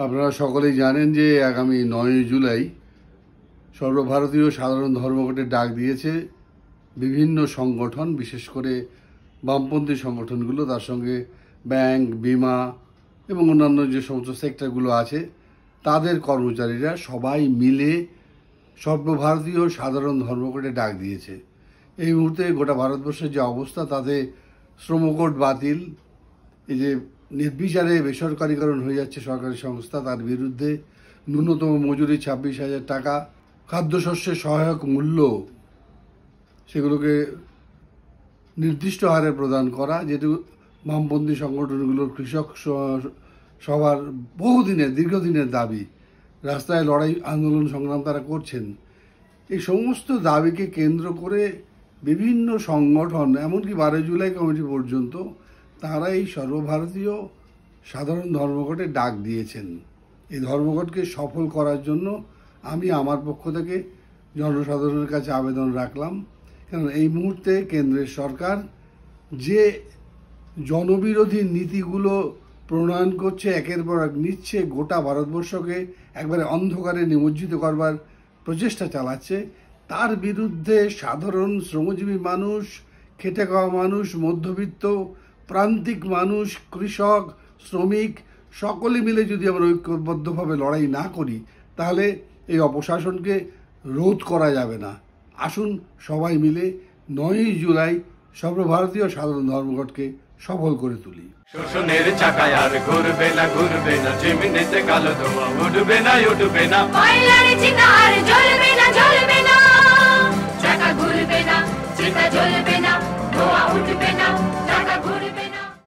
আপনারা সকলেই জানেন যে আগামী ৯ জুলাই সর্বভারতীয় সাধারণ ধর্মঘটের ডাক দিয়েছে বিভিন্ন সংগঠন, বিশেষ করে বামপন্থী সংগঠনগুলো, তার সঙ্গে ব্যাংক, বিমা এবং অন্যান্য যে সমস্ত সেক্টরগুলো আছে তাদের কর্মচারীরা সবাই মিলে সর্বভারতীয় সাধারণ ধর্মঘটে ডাক দিয়েছে। এই মুহূর্তে গোটা ভারতবর্ষের যে অবস্থা, তাতে শ্রমকোড বাতিল, এই যে নির্বিচারে বেসরকারীকরণ হয়ে যাচ্ছে সরকারি সংস্থা, তার বিরুদ্ধে ন্যূনতম মজুরি 26,000 টাকা, খাদ্যশস্যের সহায়ক মূল্য সেগুলোকে নির্দিষ্ট হারে প্রদান করা, যেহেতু বামপন্থী সংগঠনগুলোর কৃষক সবার দীর্ঘদিনের দাবি, রাস্তায় লড়াই আন্দোলন সংগ্রাম তারা করছেন। এই সমস্ত দাবিকে কেন্দ্র করে বিভিন্ন সংগঠন, এমনকি 12 জুলাই কমিটি পর্যন্ত, তারা এই সর্বভারতীয় সাধারণ ধর্মঘটে ডাক দিয়েছেন। এই ধর্মঘটকে সফল করার জন্য আমি আমার পক্ষ থেকে জনসাধারণের কাছে আবেদন রাখলাম। কারণ এই মুহূর্তে কেন্দ্রের সরকার যে জনবিরোধী নীতিগুলো প্রণয়ন করছে, একের পর এক নিচ্ছে, গোটা ভারতবর্ষকে একবারে অন্ধকারে নিমজ্জিত করবার প্রচেষ্টা চালাচ্ছে, তার বিরুদ্ধে সাধারণ শ্রমজীবী মানুষ, খেটে খাওয়া মানুষ, মধ্যবিত্ত প্রান্তিক মানুষ, কৃষক, শ্রমিক সকলে মিলে যদি আমরা ঐক্যবদ্ধভাবে লড়াই না করি, তাহলে এই অপশাসনকে রোধ করা যাবে না। আসুন সবাই মিলে ৯ জুলাই সর্বভারতীয় সাধারণ ধর্মঘটকে সফল করে তুলি। শোষণের চাকায় আর ঘুরবে না, চিমনিতে কালো ধোঁয়া উঠবে না, কয়লার চিতা আর জ্বলবে না, চাকা ঘুরবে না, চিতা জ্বলবে না, ধোঁয়া উঠবে না।